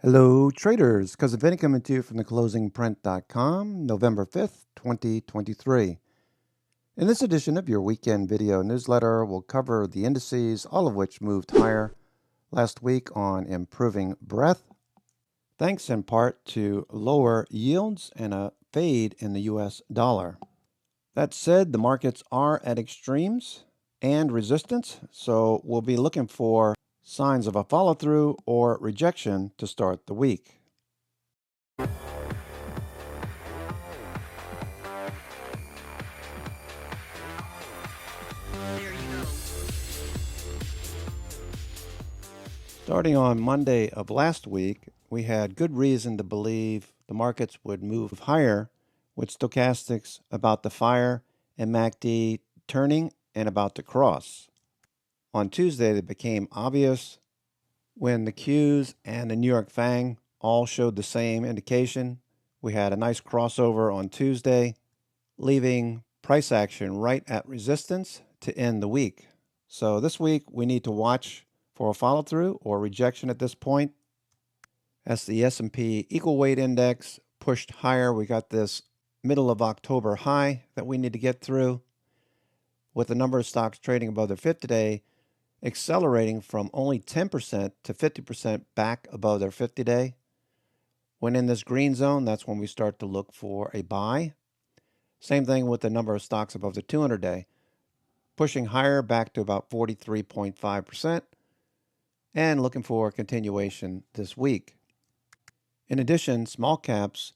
Hello, traders. Cousin Vinny coming to you from theclosingprint.com, November 5th, 2023. In this edition of your weekend video newsletter, we'll cover the indices, all of which moved higher last week on improving breadth, thanks in part to lower yields and a fade in the US dollar. That said, the markets are at extremes and resistance, so we'll be looking for signs of a follow-through or rejection to start the week. Starting on Monday of last week, we had good reason to believe the markets would move higher, with stochastics about to fire and MACD turning and about to cross. On Tuesday, it became obvious when the Qs and the New York FANG all showed the same indication. We had a nice crossover on Tuesday, leaving price action right at resistance to end the week. So this week, we need to watch for a follow-through or rejection at this point. As the S&P equal weight index pushed higher, we got this middle of October high that we need to get through, with the number of stocks trading above their 50-day accelerating from only 10% to 50% back above their 50-day. When in this green zone, that's when we start to look for a buy. Same thing with the number of stocks above the 200-day, pushing higher back to about 43.5%. and looking for a continuation this week. In addition, small caps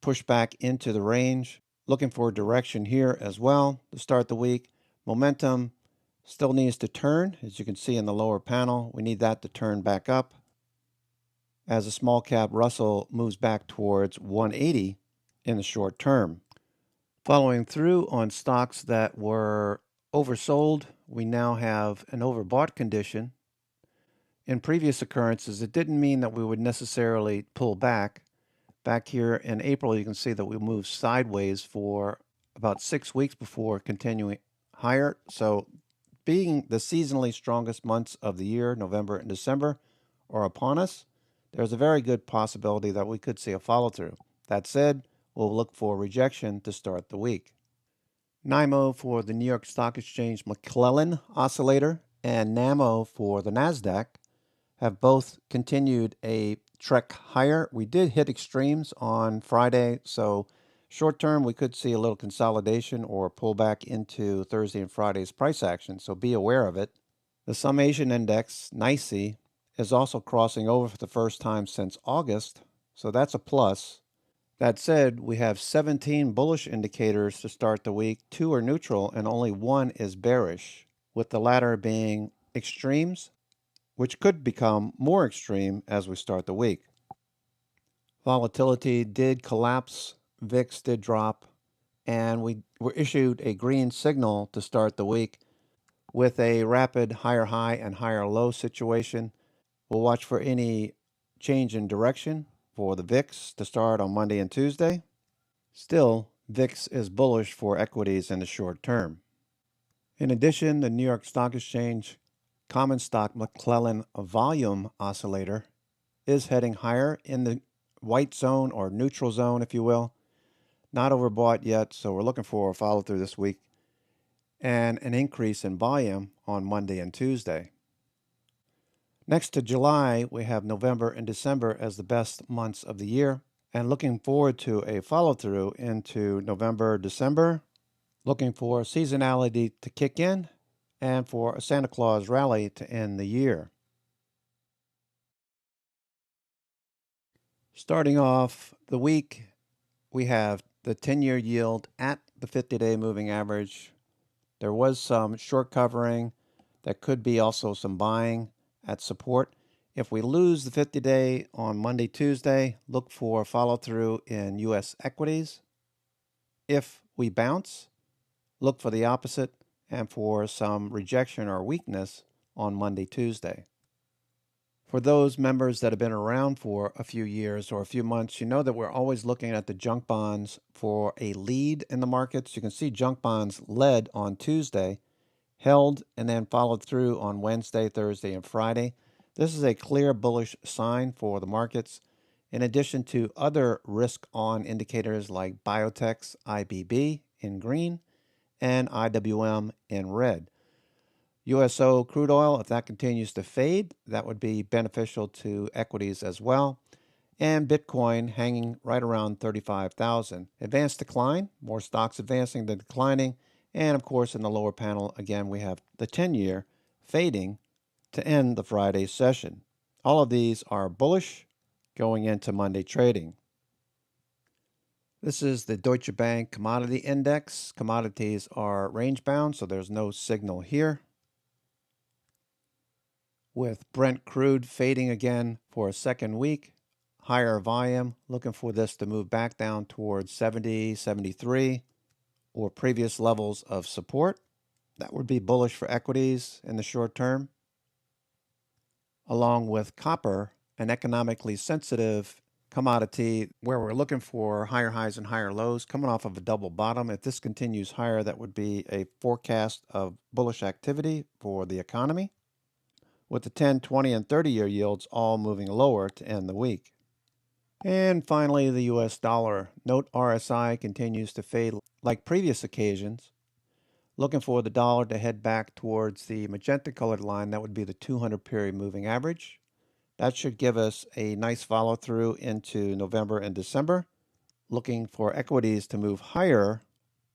push back into the range, looking for direction here as well to start the week. Momentum still needs to turn, as you can see in the lower panel. We need that to turn back up as a small cap Russell moves back towards 180 in the short term. Following through on stocks that were oversold, we now have an overbought condition. In previous occurrences, it didn't mean that we would necessarily pull back. Back here in April, you can see that we moved sideways for about 6 weeks before continuing higher. So being the seasonally strongest months of the year, November and December, are upon us, there's a very good possibility that we could see a follow-through. That said, we'll look for rejection to start the week. NYMO for the New York Stock Exchange McClellan Oscillator and NAMO for the NASDAQ have both continued a trek higher. We did hit extremes on Friday, so short term we could see a little consolidation or pullback into Thursday and Friday's price action, so be aware of it. The Summation Index, NYSE, is also crossing over for the first time since August, so that's a plus. That said, we have 17 bullish indicators to start the week. 2 are neutral and only 1 is bearish, with the latter being extremes, which could become more extreme as we start the week. Volatility did collapse, VIX did drop, and we were issued a green signal to start the week with a rapid higher high and higher low situation. We'll watch for any change in direction for the VIX to start on Monday and Tuesday. Still, VIX is bullish for equities in the short term. In addition, the New York Stock Exchange Common Stock McClellan Volume Oscillator is heading higher in the white zone or neutral zone, if you will. Not overbought yet, so we're looking for a follow-through this week and an increase in volume on Monday and Tuesday. Next to July, we have November and December as the best months of the year, and looking forward to a follow-through into November, December, looking for seasonality to kick in and for a Santa Claus rally to end the year. Starting off the week, we have the 10-year yield at the 50-day moving average. There was some short covering. There could be also some buying at support. If we lose the 50-day on Monday, Tuesday, look for follow-through in U.S. equities. If we bounce, look for the opposite and for some rejection or weakness on Monday, Tuesday. For those members that have been around for a few years or a few months, you know that we're always looking at the junk bonds for a lead in the markets. You can see junk bonds led on Tuesday, held, and then followed through on Wednesday, Thursday, and Friday. This is a clear bullish sign for the markets, in addition to other risk-on indicators like biotechs, IBB in green, and IWM in red. USO crude oil, if that continues to fade, that would be beneficial to equities as well. And Bitcoin hanging right around 35,000. Advanced decline, more stocks advancing than declining. And of course, in the lower panel, again, we have the 10-year fading to end the Friday session. All of these are bullish going into Monday trading. This is the Deutsche Bank Commodity Index. Commodities are range bound, so there's no signal here. With Brent crude fading again for a second week, higher volume, looking for this to move back down towards 70, 73, or previous levels of support. That would be bullish for equities in the short term. Along with copper, an economically sensitive commodity where we're looking for higher highs and higher lows coming off of a double bottom. If this continues higher, that would be a forecast of bullish activity for the economy, with the 10, 20, and 30-year yields all moving lower to end the week. And finally, the US dollar. Note RSI continues to fade like previous occasions. Looking for the dollar to head back towards the magenta colored line. That would be the 200-period moving average. That should give us a nice follow through into November and December. Looking for equities to move higher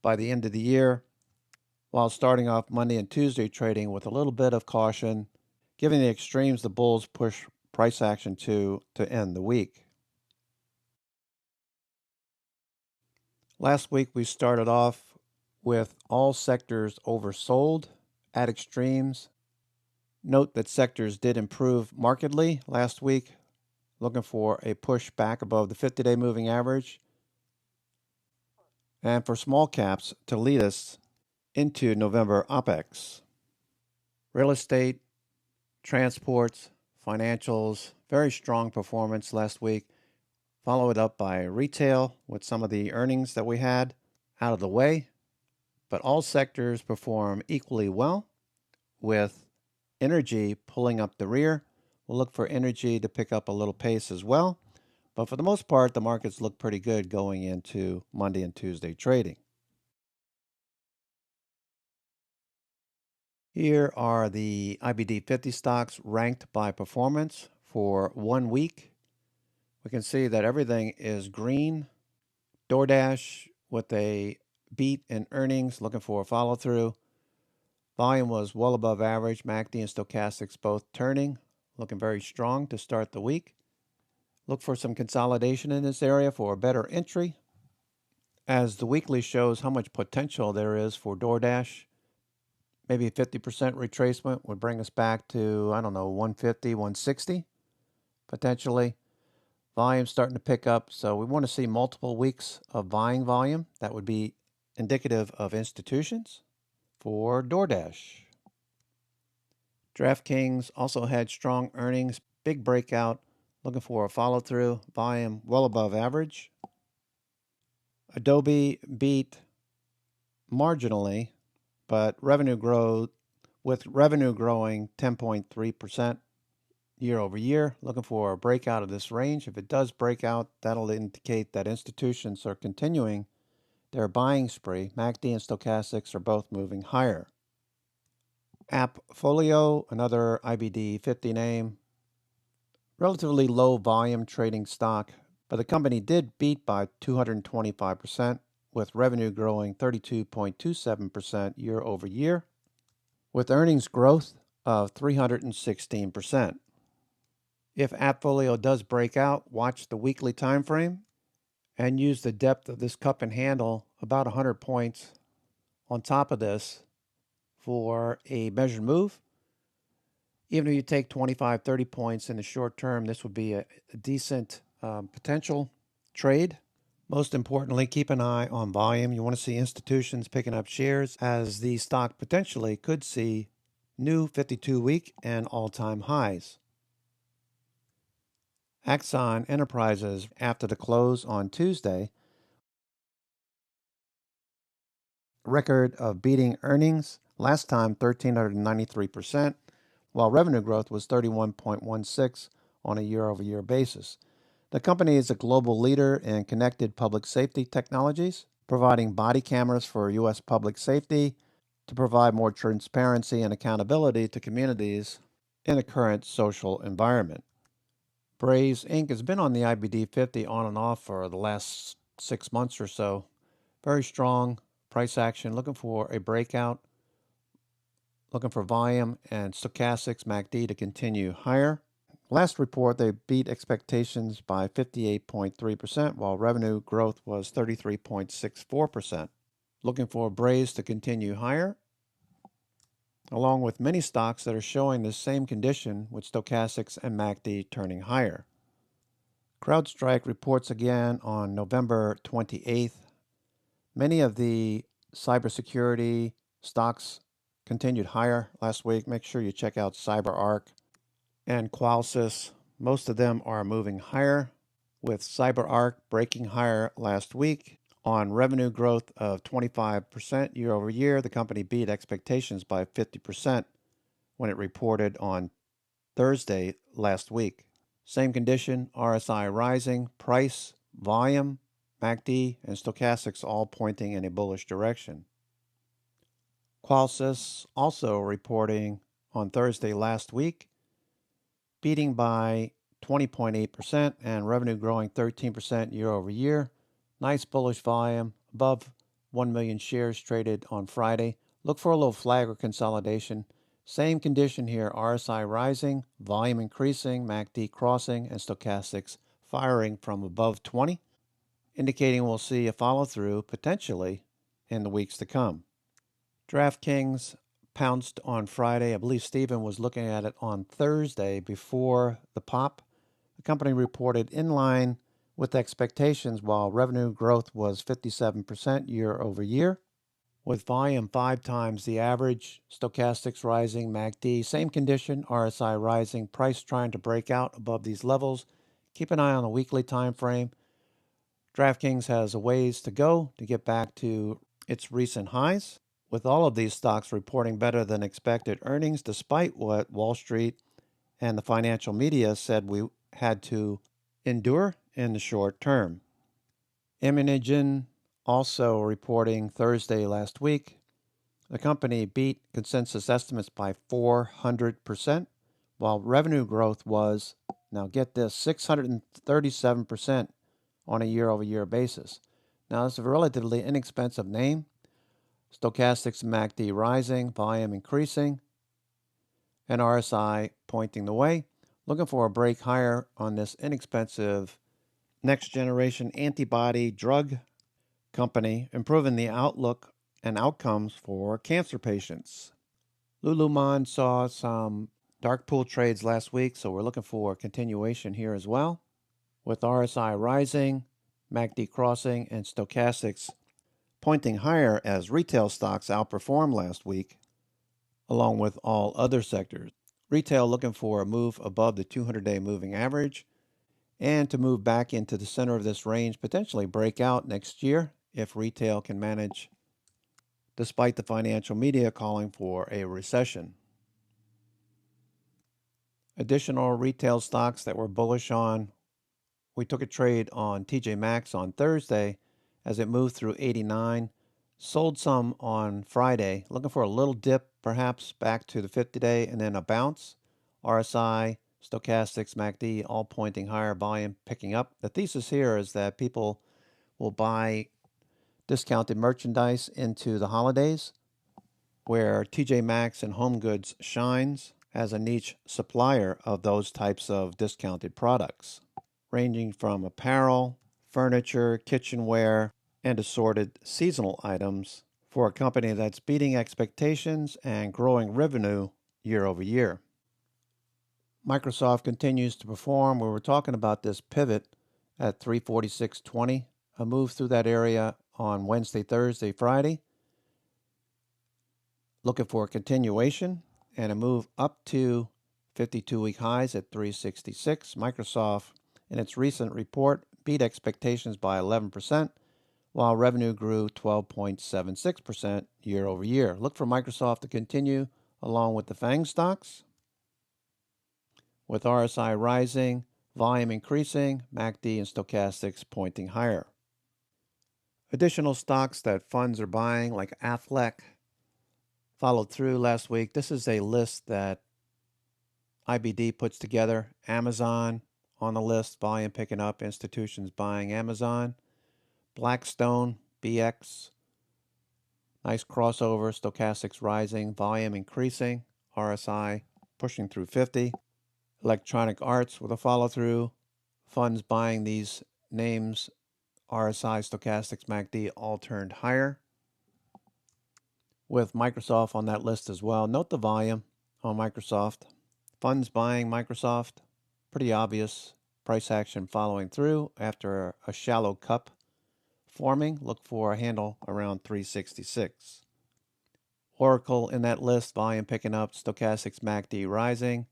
by the end of the year, while starting off Monday and Tuesday trading with a little bit of caution, giving the extremes the bulls push price action to end the week. Last week we started off with all sectors oversold at extremes. Note that sectors did improve markedly last week, looking for a push back above the 50-day moving average, and for small caps to lead us into November OPEX. Real estate, transports, financials, very strong performance last week, followed up by retail with some of the earnings that we had out of the way. But all sectors perform equally well, with energy pulling up the rear. We'll look for energy to pick up a little pace as well. But for the most part, the markets look pretty good going into Monday and Tuesday trading. Here are the IBD 50 stocks ranked by performance for 1 week. We can see that everything is green. DoorDash with a beat in earnings, looking for a follow through. Volume was well above average. MACD and stochastics both turning, looking very strong to start the week. Look for some consolidation in this area for a better entry, as the weekly shows how much potential there is for DoorDash. Maybe a 50% retracement would bring us back to, 150, 160, potentially. Volume starting to pick up, so we want to see multiple weeks of buying volume. That would be indicative of institutions for DoorDash. DraftKings also had strong earnings, big breakout, looking for a follow-through, volume well above average. Adobe beat marginally, but revenue growth, with revenue growing 10.3% year over year, looking for a breakout of this range. If it does break out, that'll indicate that institutions are continuing their buying spree. MACD and stochastics are both moving higher. Appfolio, another IBD 50 name, relatively low volume trading stock, but the company did beat by 225%, with revenue growing 32.27% year over year, with earnings growth of 316%. If Appfolio does break out, watch the weekly time frame and use the depth of this cup and handle, about 100 points on top of this, for a measured move. Even if you take 25, 30 points in the short term, this would be a decent potential trade. Most importantly, keep an eye on volume. You want to see institutions picking up shares, as the stock potentially could see new 52-week and all-time highs. Axon Enterprises, after the close on Tuesday, record of beating earnings, last time 1,393%, while revenue growth was 31.16 on a year-over-year basis. The company is a global leader in connected public safety technologies, providing body cameras for U.S. public safety to provide more transparency and accountability to communities in the current social environment. Braze Inc. has been on the IBD 50 on and off for the last 6 months or so. Very strong price action, looking for a breakout, looking for volume and stochastics MACD to continue higher. Last report, they beat expectations by 58.3%, while revenue growth was 33.64%. Looking for Braze to continue higher, along with many stocks that are showing the same condition with stochastics and MACD turning higher. CrowdStrike reports again on November 28th. Many of the cybersecurity stocks continued higher last week. Make sure you check out CyberArk and Qualys. Most of them are moving higher, with CyberArk breaking higher last week on revenue growth of 25% year over year. The company beat expectations by 50% when it reported on Thursday last week. Same condition, RSI rising, price, volume, MACD, and stochastics all pointing in a bullish direction. Qualys also reporting on Thursday last week, beating by 20.8% and revenue growing 13% year over year. Nice bullish volume, above 1 million shares traded on Friday. Look for a little flag or consolidation. Same condition here, RSI rising, volume increasing, MACD crossing, and stochastics firing from above 20, indicating we'll see a follow-through potentially in the weeks to come. DraftKings pounced on Friday. I believe Stephen was looking at it on Thursday before the pop. The company reported in line with expectations, while revenue growth was 57% year over year, with volume 5 times the average, stochastics rising, MACD, same condition, RSI rising, price trying to break out above these levels. Keep an eye on the weekly time frame. DraftKings has a ways to go to get back to its recent highs, with all of these stocks reporting better than expected earnings, despite what Wall Street and the financial media said we had to endure in the short term. Immunogen also reporting Thursday last week. The company beat consensus estimates by 400%, while revenue growth was, now get this, 637% on a year-over-year basis. Now, it's a relatively inexpensive name. Stochastics and MACD rising, volume increasing, and RSI pointing the way. Looking for a break higher on this inexpensive next-generation antibody drug company, improving the outlook and outcomes for cancer patients. Lululemon saw some dark pool trades last week, so we're looking for a continuation here as well, with RSI rising, MACD crossing, and stochastics pointing higher as retail stocks outperformed last week, along with all other sectors. Retail looking for a move above the 200-day moving average and to move back into the center of this range, potentially break out next year if retail can manage, despite the financial media calling for a recession. Additional retail stocks that we're bullish on, we took a trade on TJ Maxx on Thursday as it moved through 89, sold some on Friday, looking for a little dip, perhaps back to the 50-day, and then a bounce. RSI, stochastics, MACD, all pointing higher, volume picking up. The thesis here is that people will buy discounted merchandise into the holidays, where TJ Maxx and Home Goods shines as a niche supplier of those types of discounted products, ranging from apparel, furniture, kitchenware, and assorted seasonal items for a company that's beating expectations and growing revenue year over year. Microsoft continues to perform. We were talking about this pivot at 346.20, a move through that area on Wednesday, Thursday, Friday. Looking for a continuation and a move up to 52-week highs at 366. Microsoft, in its recent report, beat expectations by 11%, while revenue grew 12.76% year over year. Look for Microsoft to continue along with the FANG stocks. with RSI rising, volume increasing, MACD and stochastics pointing higher. Additional stocks that funds are buying, like Aflac, followed through last week. This is a list that IBD puts together. Amazon on the list, volume picking up, institutions buying Amazon. Blackstone, BX, nice crossover, stochastics rising, volume increasing, RSI pushing through 50. Electronic Arts with a follow-through, funds buying these names, RSI, stochastics, MACD all turned higher. With Microsoft on that list as well. Note the volume on Microsoft. Funds buying Microsoft, pretty obvious. Price action following through after a shallow cup forming. Look for a handle around 366. Oracle in that list, volume picking up, stochastics, MACD rising,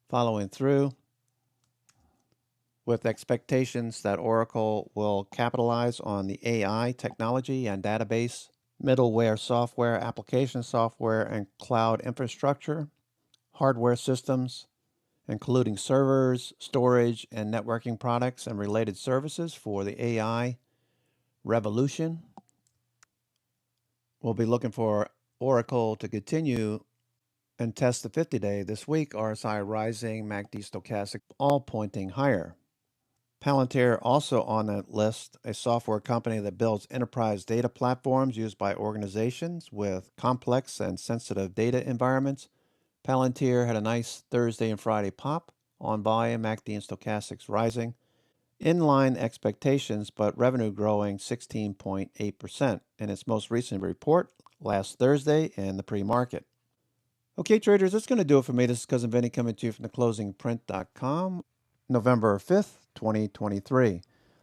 following through with expectations that Oracle will capitalize on the AI technology and database, middleware software, application software, and cloud infrastructure, hardware systems, including servers, storage, and networking products and related services for the AI revolution. We'll be looking for Oracle to continue and test the 50-day this week. RSI rising, MACD, stochastic, all pointing higher. Palantir also on that list, a software company that builds enterprise data platforms used by organizations with complex and sensitive data environments. Palantir had a nice Thursday and Friday pop on volume, MACD and stochastics rising. Inline expectations, but revenue growing 16.8% in its most recent report last Thursday in the pre-market. Okay, traders, that's going to do it for me. This is Cousin Vinny coming to you from theclosingprint.com, November 5th, 2023.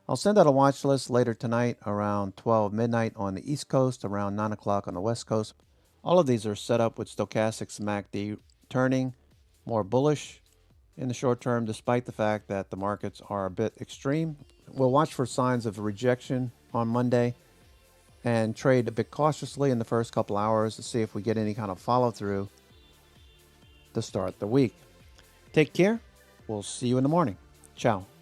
I'll send out a watch list later tonight around 12 midnight on the East Coast, around 9 o'clock on the West Coast. All of these are set up with stochastics MACD turning more bullish in the short term, despite the fact that the markets are a bit extreme. We'll watch for signs of rejection on Monday and trade a bit cautiously in the first couple hours to see if we get any kind of follow-through to start the week. Take care. We'll see you in the morning. Ciao.